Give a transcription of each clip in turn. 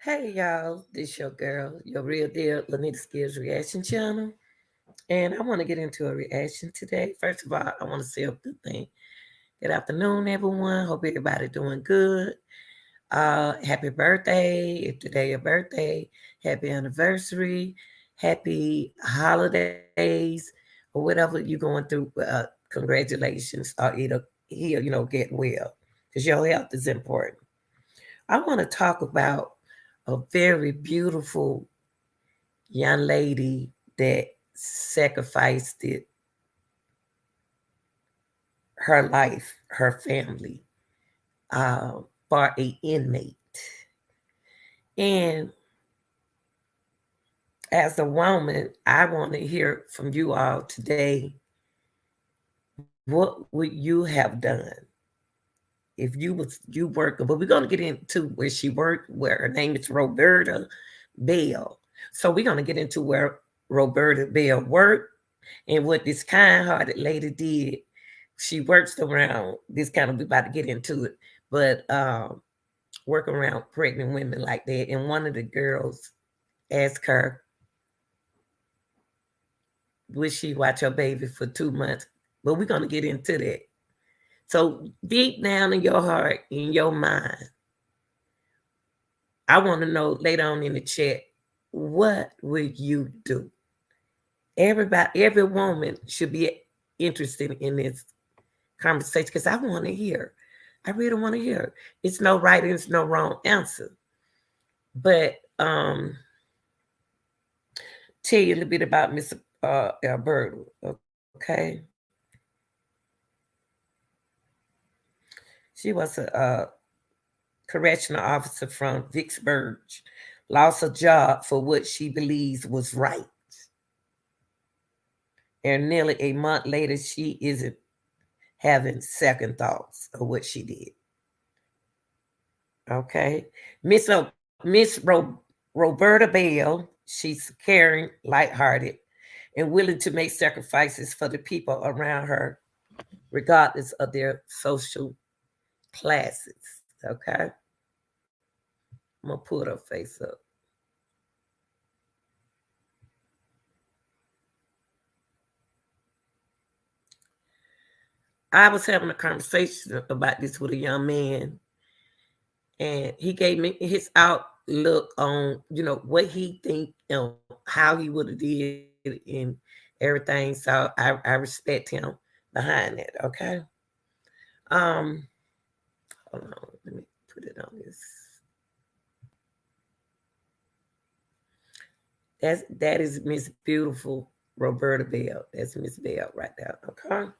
Hey y'all, this your girl, your real deal Lanita Skills reaction channel. And I want to get into a reaction today. First of all, I want to say a good thing. Good afternoon, everyone. Hope everybody doing good. Happy birthday. If today your birthday, happy anniversary, happy holidays, or whatever you're going through. Congratulations, or either heal, get well. Because your health is important. I want to talk about a very beautiful young lady that sacrificed her life, her family, uh, for a inmate. And as a woman, I want to hear from you all today. What would you have done if you working? But we're gonna get into where she worked, where her name is Roberta Bell. So we're gonna get into where Roberta Bell worked and what this kind-hearted lady did. She works around this kind of, we about to get into it, but work around pregnant women like that. And one of the girls asked her, would she watch her baby for 2 months? But we're gonna get into that. So deep down in your heart, in your mind, I want to know later on in the chat, what would you do? Everybody, every woman should be interested in this conversation because I want to hear. I really want to hear. It's no right and it's no wrong answer. But tell you a little bit about Miss Alberta, okay? She was a correctional officer from Vicksburg, lost a job for what she believes was right. And nearly a month later, she isn't having second thoughts of what she did. Okay, Roberta Bell. She's caring, lighthearted, and willing to make sacrifices for the people around her, regardless of their social classes. Okay, I'm gonna put her face up. I was having a conversation about this with a young man, and he gave me his outlook on what he think, how he would have did and everything. So I respect him behind that. Okay. Um, hold on, let me put it on this. That is Miss Beautiful Roberta Bell. That's Miss Bell right there. Okay. Okay.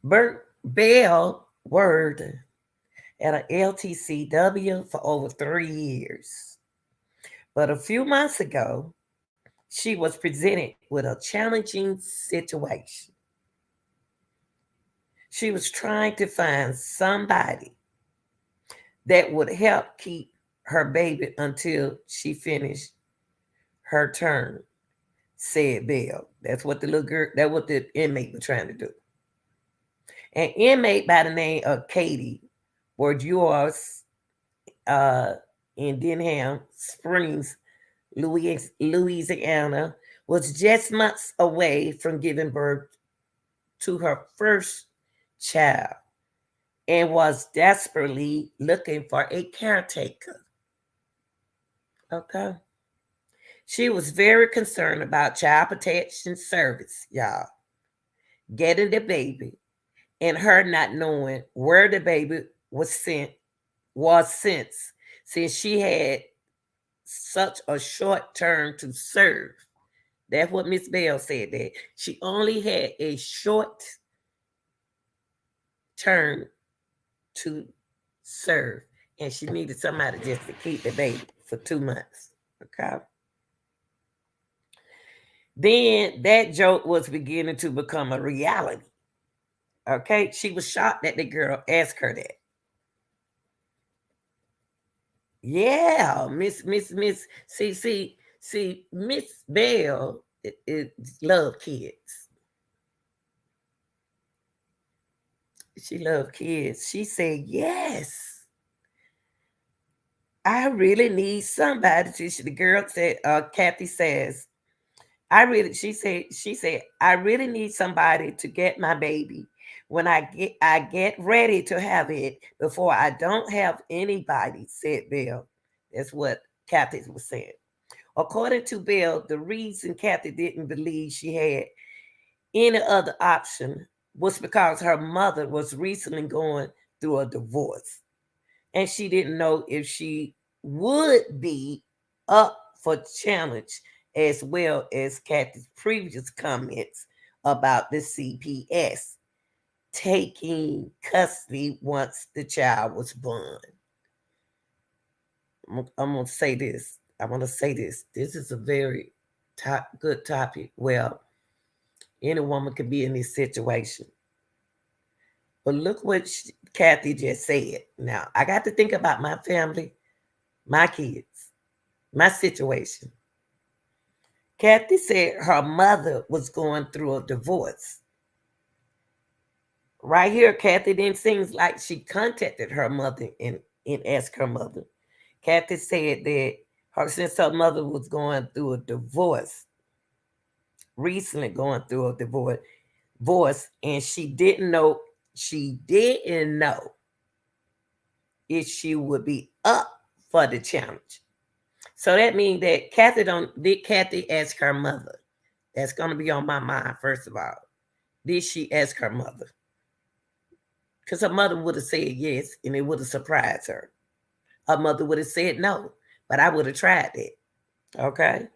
Bert Bell worked at an LTCW for over 3 years. But a few months ago, she was presented with a challenging situation. She was trying to find somebody that would help keep her baby until she finished her term, said Bell. That's what the little girl, that's what the inmate was trying to do. An inmate by the name of Katie Bourgeois uh, in Denham Springs, Louisiana, was just months away from giving birth to her first child and was desperately looking for a caretaker. Okay. She was very concerned about child protection service, y'all, getting the baby, and her not knowing where the baby was since she had such a short term to serve. That's what Miss Bell said, that she only had a short term to serve, and she needed somebody just to keep the baby for 2 months. Okay. Then that joke was beginning to become a reality. Okay. She was shocked that the girl asked her that. Yeah, Miss Bell love kids. She loved kids. She said, yes, I really need somebody. The girl said, Kathy says, she said, I really need somebody to get my baby when I get ready to have it before I don't have anybody, said Bill. That's what Kathy was saying. According to Bill, the reason Kathy didn't believe she had any other option was because her mother was recently going through a divorce and she didn't know if she would be up for challenge, as well as Kathy's previous comments about the CPS taking custody once the child was born. I'm going to say this. I want to say this. This is a very good topic. Well, any woman could be in this situation. But look what Kathy just said. Now, I got to think about my family, my kids, my situation. Kathy said her mother was going through a divorce. Right here, Kathy didn't seem like she contacted her mother and asked her mother. Kathy said that since her mother was going through a divorce, recently going through a divorce, and she didn't know if she would be up for the challenge. So that means that did Kathy ask her mother? That's gonna be on my mind, first of all. Did she ask her mother? Because her mother would have said yes, and it would have surprised her. Her mother would have said no, but I would have tried it. Okay.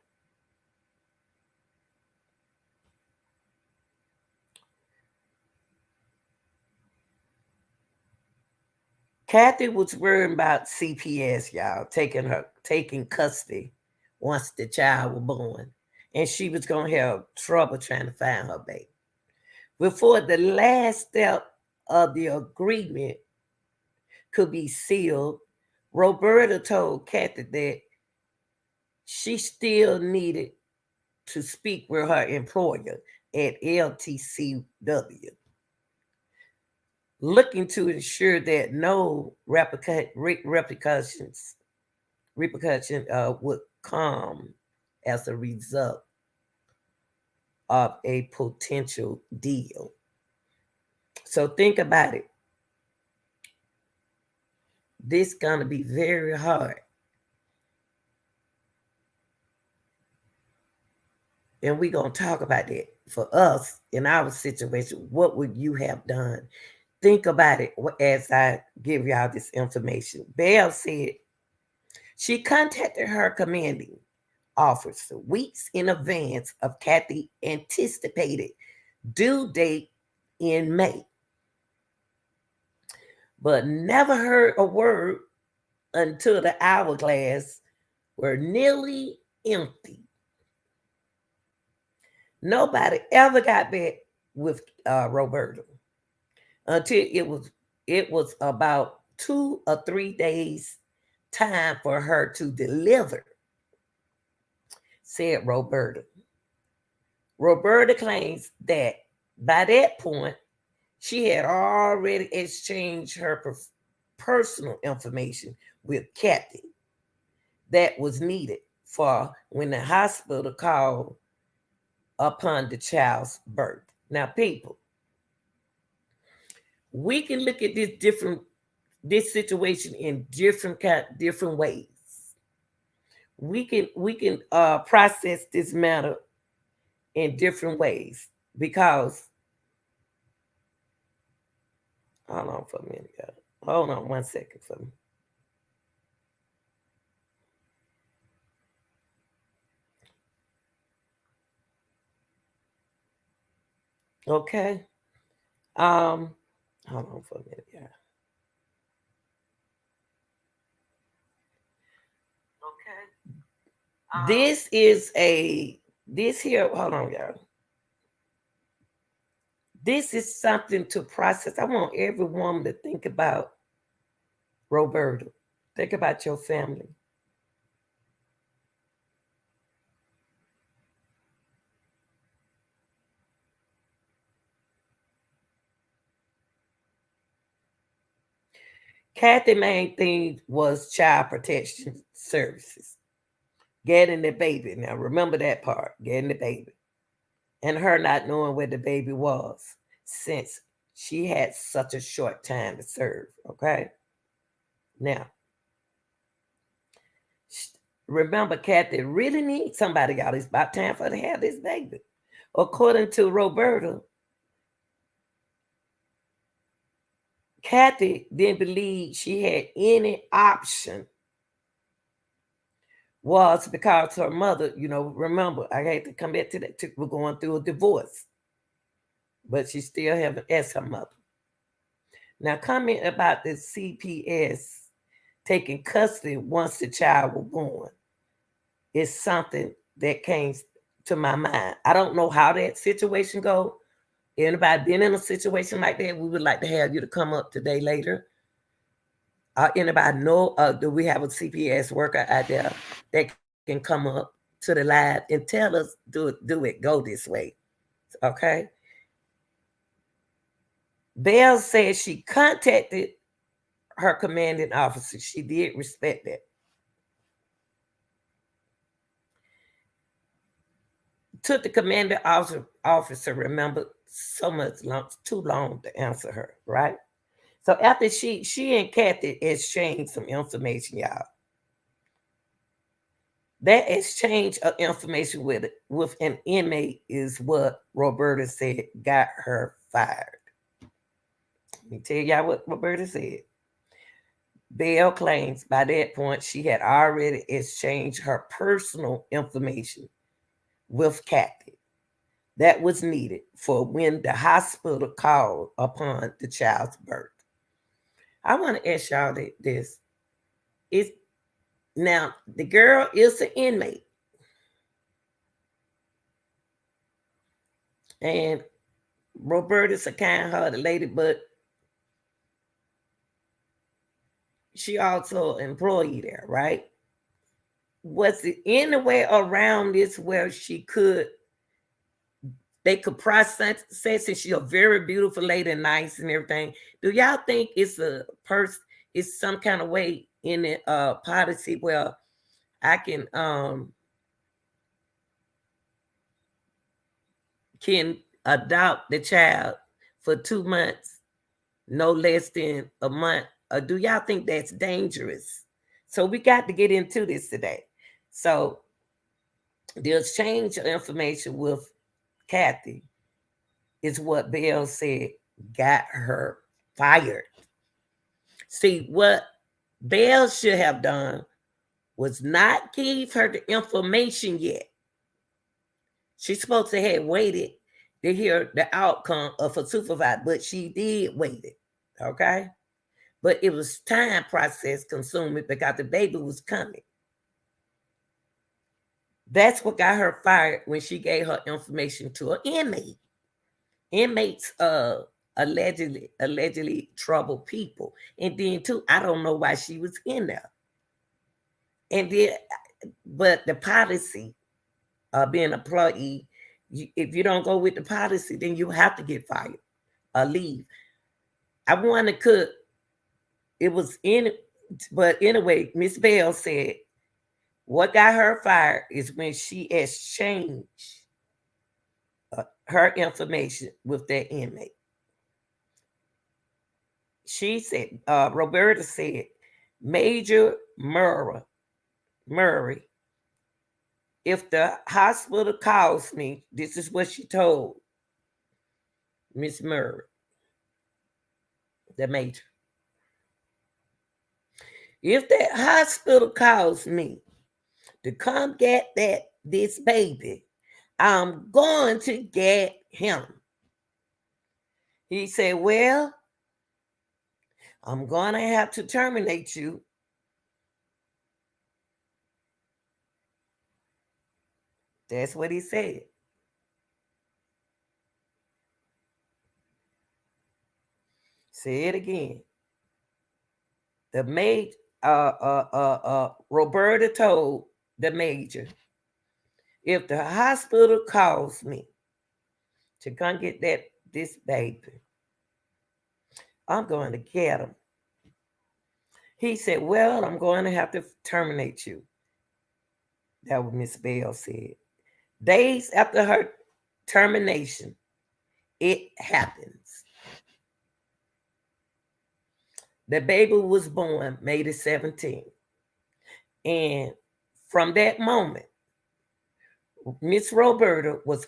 Kathy was worried about CPS, y'all, taking custody once the child was born. And she was gonna have trouble trying to find her baby. Before the last step of the agreement could be sealed, Roberta told Kathy that she still needed to speak with her employer at LTCW, looking to ensure that no repercussion would come as a result of a potential deal. So think about it. This gonna be very hard. And we're gonna talk about that for us in our situation. What would you have done? Think about it as I give y'all this information. Belle said she contacted her commanding officer weeks in advance of Kathy anticipated due date in May, but never heard a word until the hourglass were nearly empty. Nobody ever got back with Roberta until it was about 2 or 3 days time for her to deliver, said Roberta. Roberta claims that by that point, she had already exchanged her personal information with Kathy that was needed for when the hospital called upon the child's birth. Now, people, we can look at this situation in different ways. We can process this matter in different ways because hold on for a minute, y'all. Hold on 1 second for me. Okay. Hold on for a minute, y'all. Okay. This is this here. Hold on, y'all. This is something to process. I want every woman to think about Roberta. Think about your family. Kathy main thing was child protection services. Getting the baby. Now remember that part. Getting the baby. And her not knowing where the baby was since she had such a short time to serve. Okay. Now, remember, Kathy really needs somebody, y'all. It's about time for her to have this baby. According to Roberta, Kathy didn't believe she had any option was because her mother, remember, I had to come back to that, we're going through a divorce, but she still haven't asked her mother. Now, comment about the CPS taking custody once the child was born is something that came to my mind. I don't know how that situation goes. Anybody been in a situation like that? We would like to have you to come up today later. Anybody know? Do we have a CPS worker out there that can come up to the live and tell us, do it, go this way? Okay. Belle said she contacted her commanding officer. She did respect that. Took the commanding officer, remember, so much too long to answer her, right? So after she and Kathy exchanged some information, y'all. That exchange of information with an inmate is what Roberta said got her fired. Let me tell y'all what Roberta said. Belle claims by that point she had already exchanged her personal information with Kathy that was needed for when the hospital called upon the child's birth. I want to ask y'all this. Is now the girl is an inmate. And Roberta's a kind-hearted lady, but she also an employee there, right? Was it any way around this where they could process since she's a very beautiful lady and nice and everything? Do y'all think it's it's some kind of way in the policy where I can adopt the child for 2 months, no less than a month? Or do y'all think that's dangerous? So we got to get into this today. So the exchange of information with Kathy is what Belle said got her fired. See, what Belle should have done was not give her the information yet. She's supposed to have waited to hear the outcome of a supervisor, but she did wait it. Okay? But it was time process consuming because the baby was coming. That's what got her fired when she gave her information to an inmate. Inmates allegedly trouble people. And then too, I don't know why she was in there. And then but the policy being an employee, if you don't go with the policy, then you have to get fired or leave. I want to cook. It was in, but anyway, Miss Bell said what got her fired is when she exchanged her information with that inmate. She said, Roberta said, Major Murray, if the hospital calls me, this is what she told Miss Murray, the major. If that hospital calls me to come get this baby, I'm going to get him. He said, well, I'm going to have to terminate you. That's what he said. Say it again. The major, Roberta told the major, if the hospital calls me to come get this baby, I'm going to get him. He said, well, I'm going to have to terminate you. That was Miss Bell said. Days after her termination, it happens. The baby was born May the 17th. And from that moment, Miss Roberta was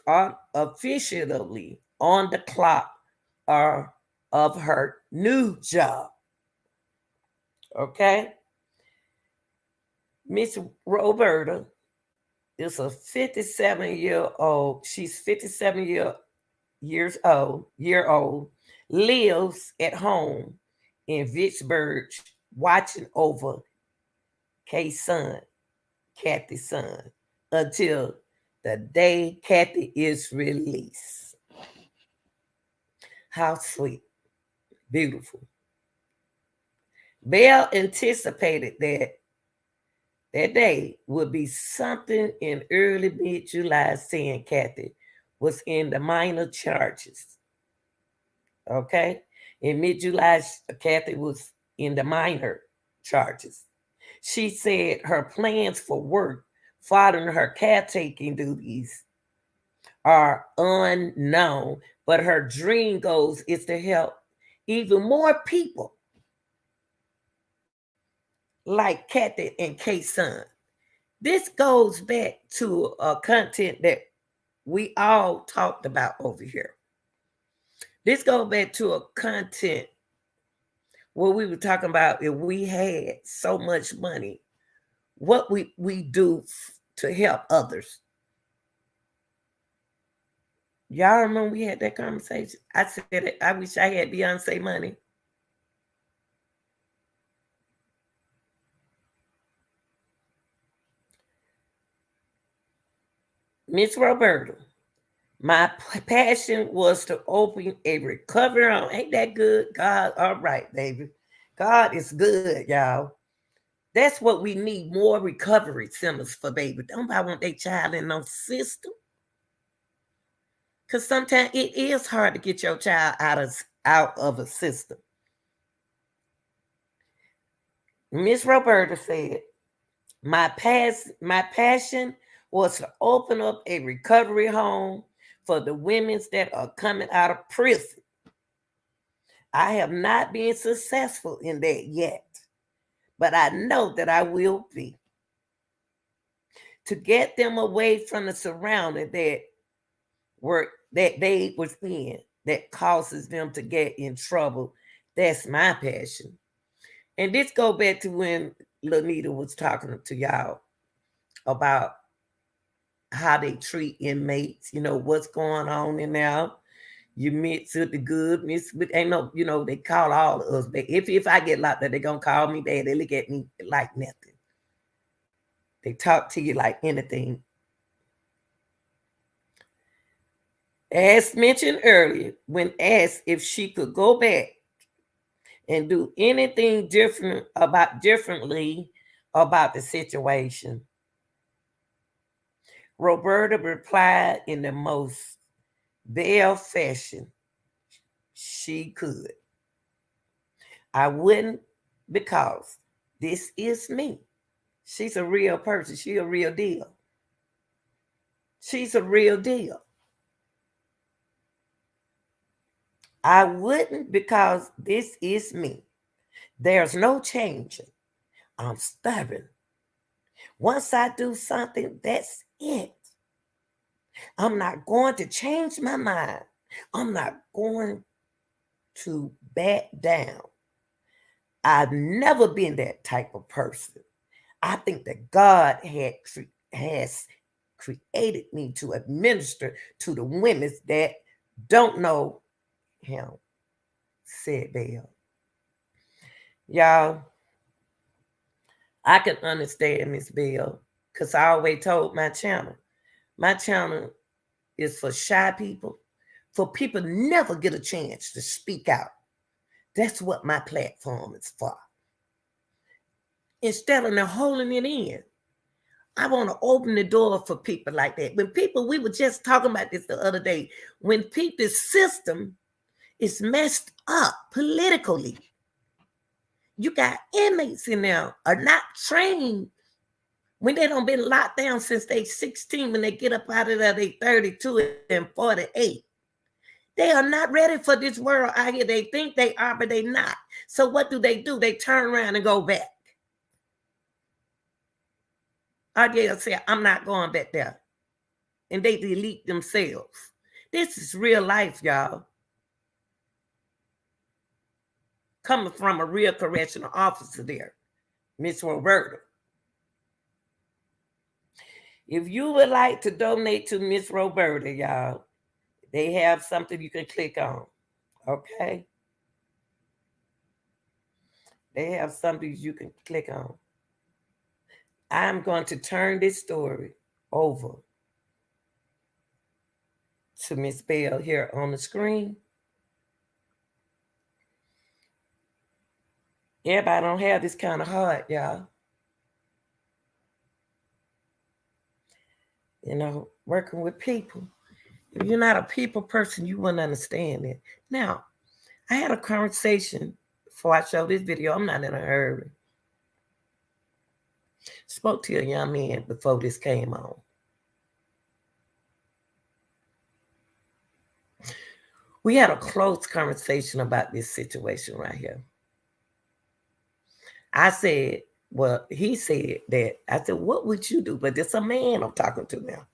officially on the clock of her new job. Okay? Miss Roberta is a 57-year-old. She's 57 year old, lives at home in Vicksburg, watching over Kay's son, Kathy's son, until the day Kathy is released. How sweet. Beautiful. Bell anticipated that day would be something in early mid-July, saying Kathy was in the minor charges. Okay? In mid-July, Kathy was in the minor charges. She said her plans for work following her caretaking duties are unknown, but her dream goals is to help even more people like Kathy and Kay's son. This goes back to a content that we all talked about over here. This goes back to a content where we were talking about if we had so much money, what we do to help others. Y'all remember we had that conversation? I said it, I wish I had Beyonce money. Miss Roberta, my passion was to open a recovery home. Ain't that good? God, all right, baby. God is good, y'all. That's what we need, more recovery centers for baby. Don't nobody want their child in no system. Because sometimes it is hard to get your child out of a system. Miss Roberta said, my passion was to open up a recovery home for the women that are coming out of prison. I have not been successful in that yet, but I know that I will be. To get them away from the surrounding that they was in, that causes them to get in trouble. That's my passion. And this go back to when Lanita was talking to y'all about how they treat inmates, what's going on in there. You mix with the good, mix with ain't no, they call all of us. But if I get locked up, they're gonna call me bad. They look at me like nothing. They talk to you like anything. As mentioned earlier, when asked if she could go back and do anything differently about the situation, Roberta replied in the most Bell fashion she could. I wouldn't, because this is me. She's a real person. She's a real deal. She's a real deal. I wouldn't, because this is me. There's no changing. I'm stubborn. Once I do something, that's it. I'm not going to change my mind. I'm not going to back down. I've never been that type of person. I think that God has created me to administer to the women that don't know him, said Bell. Y'all, I can understand Miss Bell, because I always told my channel is for shy people, for people never get a chance to speak out. That's what my platform is for. Instead of them holding it in, I want to open the door for people like that. When people, we were just talking about this the other day, when people's system is messed up politically, You got inmates in there are not trained when they don't been locked down since they 16. When they get up out of there, they 32 and 48. They are not ready for this world out here. They think they are, but they not. So what do? They turn around and go back. Or they'll say, I'm not going back there. And they delete themselves. This is real life, y'all. Coming from a real correctional officer there, Miss Roberta. If you would like to donate to Miss Roberta, y'all, they have something you can click on. Okay? They have something you can click on. I'm going to turn this story over to Miss Bell here on the screen. Everybody don't have this kind of heart, y'all. You know, working with people. If you're not a people person, you wouldn't understand it. Now, I had a conversation before I showed this video. I'm not in a hurry. Spoke to a young man before this came on. We had a close conversation about this situation right here. I said, well, he said that. I said, what would you do? But it's a man I'm talking to now.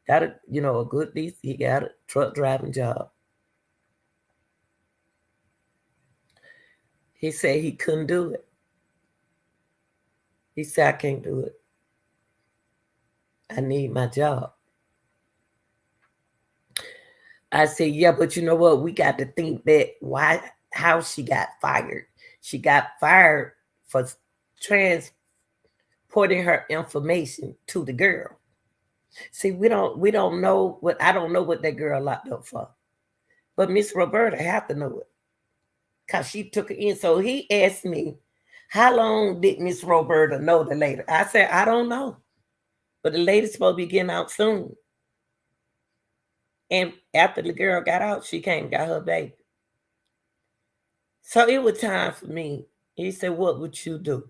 Got a, a good, he got a truck driving job. He said he couldn't do it. He said, I can't do it. I need my job. I said, yeah, but you know what? We got to think that how she got fired. She got fired for transporting her information to the girl. See, we don't know what, I don't know what that girl locked up for. But Miss Roberta have to know it. Because she took it in. So he asked me, how long did Miss Roberta know the lady? I said, I don't know. But the lady's supposed to be getting out soon. And after the girl got out, she came and got her baby. So it was time for me. He said, what would you do?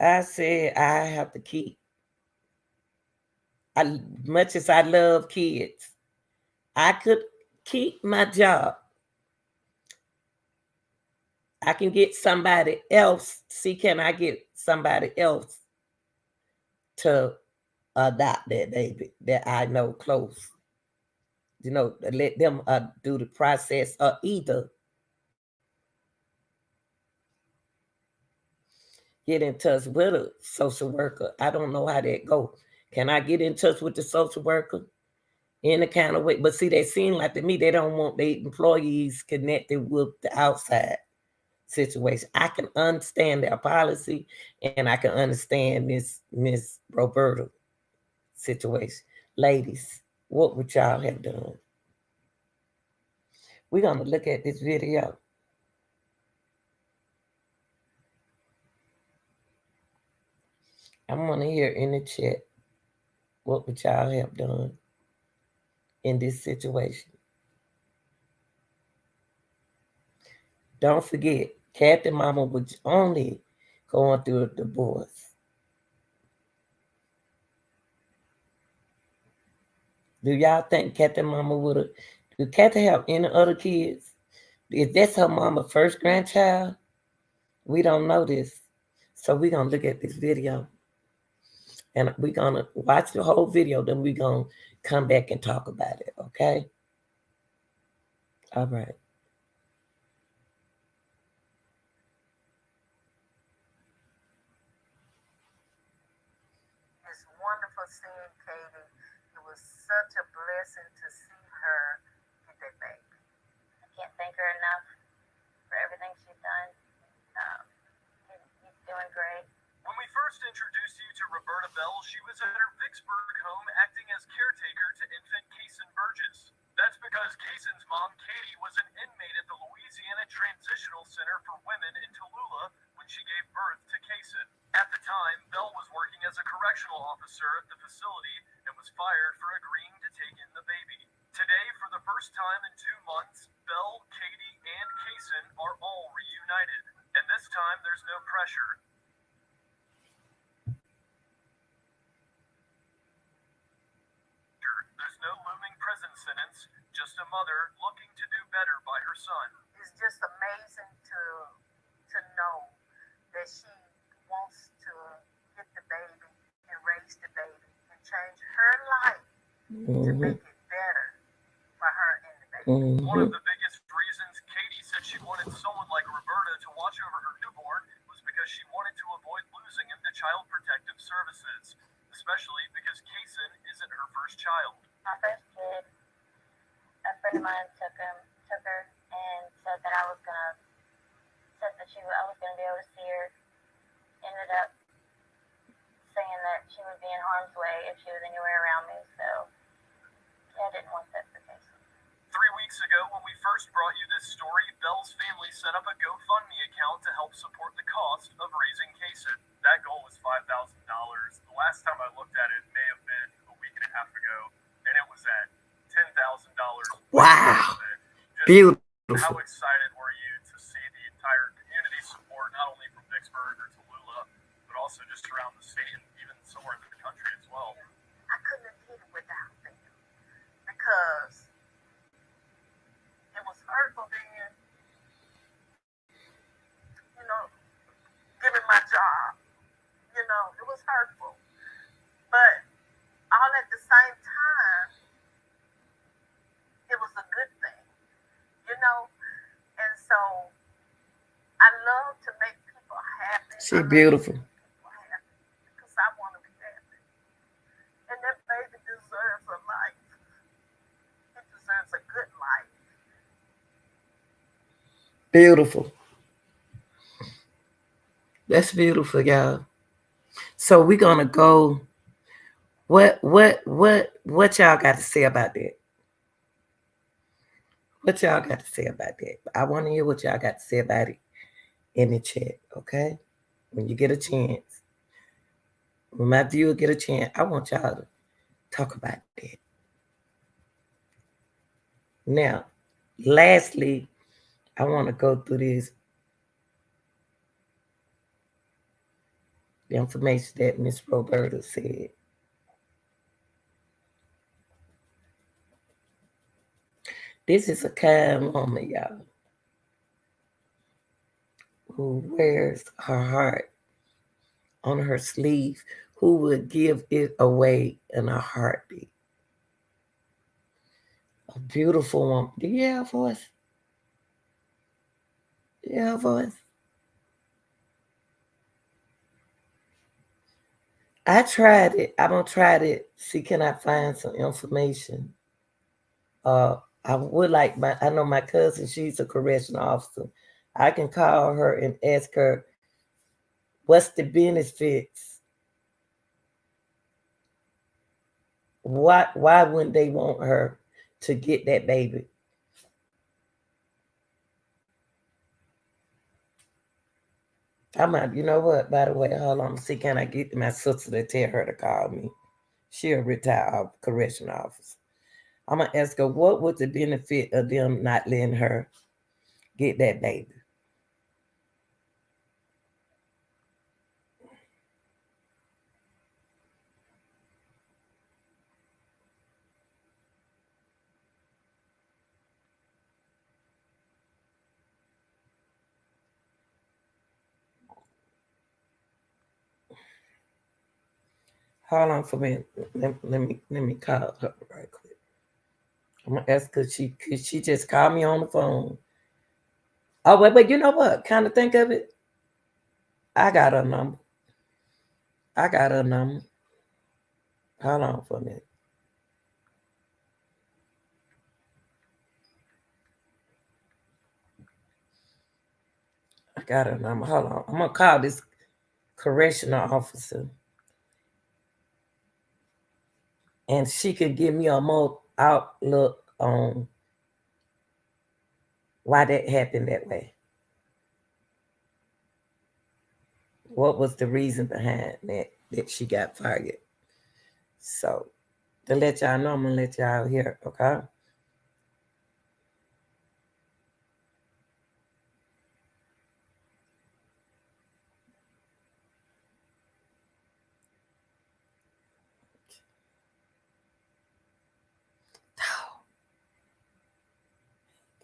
I said, I have to keep. Much as I love kids, I could keep my job. I can get somebody else. See, can I get somebody else to adopt that baby that I know close? Let them do the process, or either get in touch with a social worker. I don't know how that go. Can I get in touch with the social worker in a kind of way? But see, they seem like to me they don't want their employees connected with the outside situation. I can understand their policy, and I can understand Miss Roberta situation. Ladies, what would y'all have done? We're gonna look at this video. I want to hear in the chat, what would y'all have done in this situation? Don't forget, Kathy Mama was only going through a divorce. Do y'all think Kathy Mama would have? Do Kathy have any other kids? If that's her mama first grandchild, we don't know this. So we're going to look at this video. And we're going to watch the whole video. Then we're going to come back and talk about it. Okay? All right. It's wonderful seeing Katie. It was such a blessing to see her get that baby. I can't thank her enough for everything she's done. He's doing great. When we first introduced you to Roberta Bell, she was at her Vicksburg home acting as caretaker to infant Kaysen Burgess. That's because Kaysen's mom, Katie, was an inmate at the Louisiana Transitional Center for Women in Tallulah when she gave birth to Kaysen. At the time, Bell was working as a correctional officer at the facility and was fired for agreeing to take in the baby. To Today, for the first time in 2 months, Belle, Katie, and Kaysen are all reunited. And this time, there's no pressure. There's no looming prison sentence, just a mother looking to do better by her son. It's just amazing to know that she wants to get the baby and raise the baby and change her life to make it better for her and the baby. One of the biggest reasons Katie said she wanted someone like Roberta to watch over her newborn was because she wanted to avoid losing him to Child Protective Services, especially because Kaysen isn't her first child. My first kid, a friend of mine took her and said that I was gonna be able to see her. Ended up saying that she would be in harm's way if she was anywhere around me, so I didn't want that for Kaysen. 3 weeks ago, when we first brought you this story, Belle's family set up a GoFundMe account to help support the cost of raising Kaysen. That goal was $5,000. The last time I looked at it may have been a week and a half ago, and it was at $10,000. Wow. Just Beautiful. how excited were you to see the entire community support, not only from Vicksburg or Tallulah, but also just around the state and even somewhere in the country as well? I couldn't have did it without them because it was hurtful being, giving my job. It was hurtful. But all at the same time, it was a good thing, And so I love to make people happy. She beautiful. Because I want to be happy. And that baby deserves a life. He deserves a good life. Beautiful. That's beautiful, y'all. So we're gonna go. What y'all got to say about that? What y'all got to say about that? I want to hear what y'all got to say about it in the chat, okay? When you get a chance, when my viewer get a chance, I want y'all to talk about that. Now, lastly, I want to go through this. The information that Miss Roberta said. This is a kind woman, y'all, who wears her heart on her sleeve, who would give it away in a heartbeat. A beautiful woman. Do you have a voice? Do you have a voice? I tried it. I'm gonna try it. See, can I find some information? I would like I know my cousin, she's a correctional officer. I can call her and ask her what's the benefits. Why wouldn't they want her to get that baby? I might, you know what, by the way, hold on, see, can I get my sister to tell her to call me? She a retired correctional officer. I'm going to ask her, what would the benefit of them not letting her get that baby? Hold on for a minute. Let me call her right quick. I'm gonna ask her. She just called me on the phone. Oh wait, but you know what? Kind of think of it. I got her number. Hold on for a minute. I got her number. Hold on. I'm gonna call this correctional officer, and she could give me a more outlook on why that happened that way. What was the reason behind that she got fired? So to let y'all know, I'm gonna let y'all hear, okay?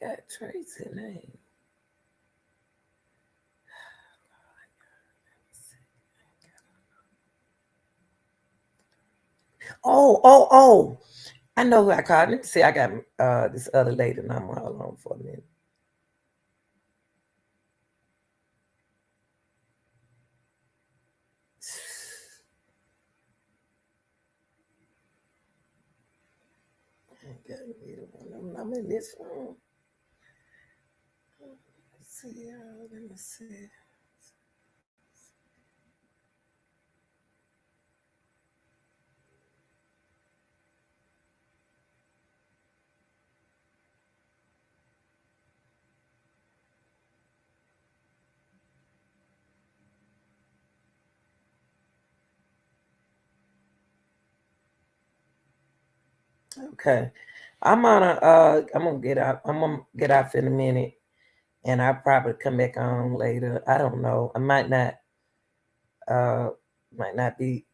got Tracy name. Oh. I know who I called. Let me see. I got this other lady number. Hold on for a minute. I'm in this room. Let's see. Let me see. Okay. I'm gonna get out. I'm gonna get off in a minute, and I'll probably come back on later. I don't know. I might not be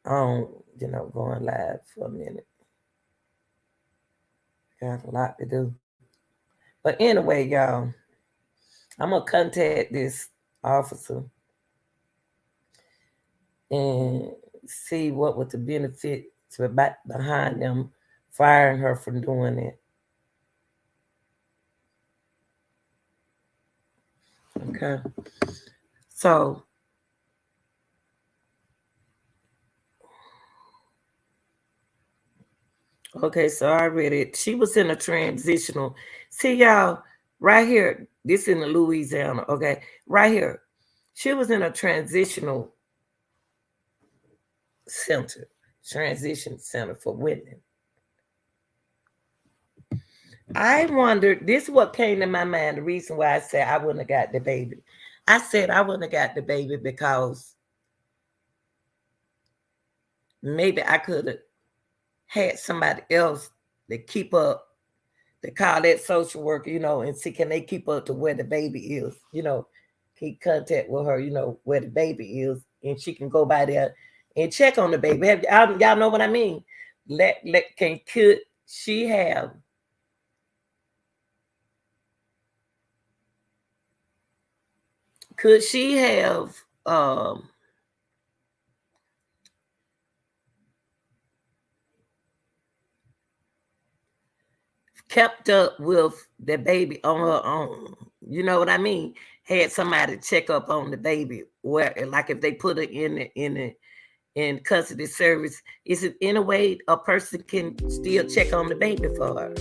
on, going live for a minute. Got a lot to do. But anyway, y'all, I'm gonna contact this officer and see what was the benefit behind them firing her from doing it. Okay. So I read it. She was in a transitional. See, y'all, right here, this in Louisiana, okay? Right here. She was in a transition center for women. I wondered, this is what came to my mind, the reason why I said I wouldn't have got the baby. I said I wouldn't have got the baby because maybe I could have had somebody else to keep up, to call that social worker, and see, can they keep up to where the baby is, keep contact with her, where the baby is, and she can go by there and check on the baby. Y'all know what I mean? Could she have kept up with the baby on her own? You know what I mean? Had somebody check up on the baby, where, like, if they put her in custody service, is it in a way a person can still check on the baby for her?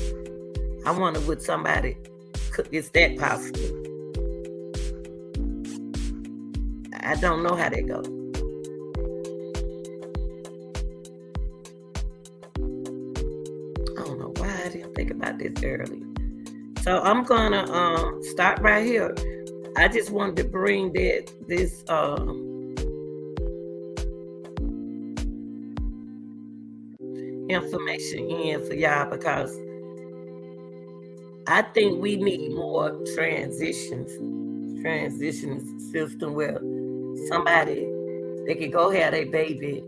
I wonder, would somebody, is that possible? I don't know how that goes. I don't know why I didn't think about this early. So I'm gonna start right here. I just wanted to bring this information in for y'all, because I think we need more transition system where somebody, they can go have their baby,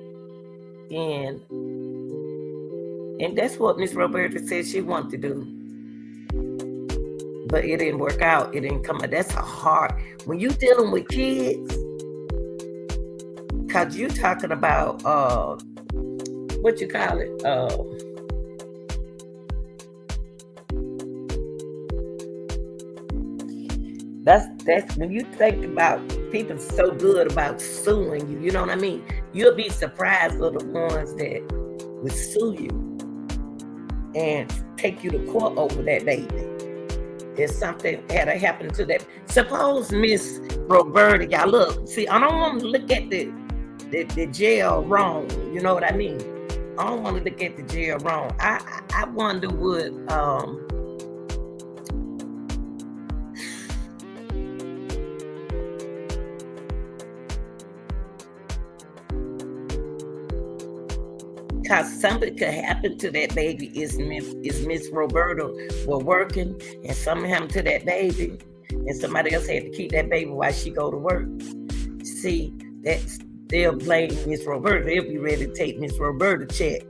and that's what Miss Roberta said she wanted to do, but it didn't work out. It didn't come out. That's a hard, when you dealing with kids, because you talking about what you call it, that's when you think about people so good about suing you, you know what I mean? You'll be surprised of the ones that would sue you and take you to court over that baby. If something had happened to that, suppose Miss Roberta, y'all look, see, I don't want to look at the jail wrong, you know what I mean? I don't want to look at the jail wrong. I wonder would because something could happen to that baby. Is Miss Roberta were working and something happened to that baby, and somebody else had to keep that baby while she go to work. See, that's, they'll blame Miss Roberta. They'll be ready to take Miss Roberta check.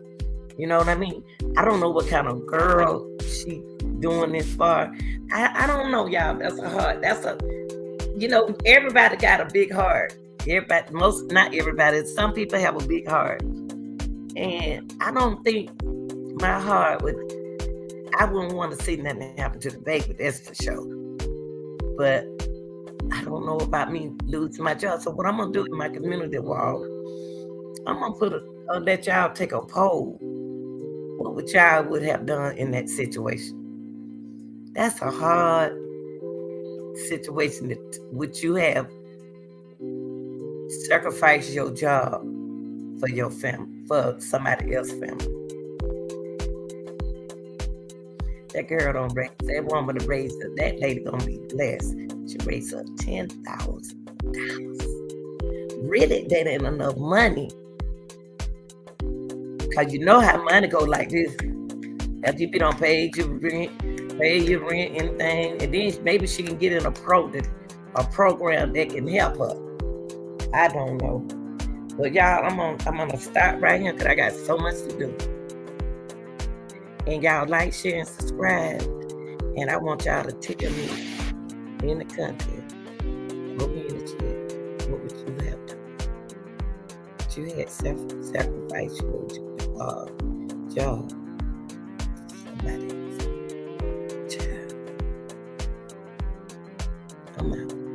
You know what I mean? I don't know what kind of girl she doing this far. I don't know, y'all. Everybody got a big heart. Not everybody. Some people have a big heart. And I don't think my heart I wouldn't want to see nothing happen to the baby, that's for sure. But I don't know about me losing my job. So what I'm going to do in my community wall, I'm going to let y'all take a poll. What would y'all would have done in that situation? That's a hard situation would you have sacrificed your job for your family, for somebody else's family. That girl don't raise, that woman to raise her, that lady gonna be blessed. She raised her $10,000. Really, that ain't enough money. Cause you know how money go like this. After you don't pay your rent, anything, and then maybe she can get in a program that can help her. I don't know. But y'all, I'm gonna stop right here because I got so much to do. And y'all like, share, and subscribe. And I want y'all to tell me in the content, put me in the chat, what would you have done? Would you had sacrificed your job for somebody else? Child. I'm out.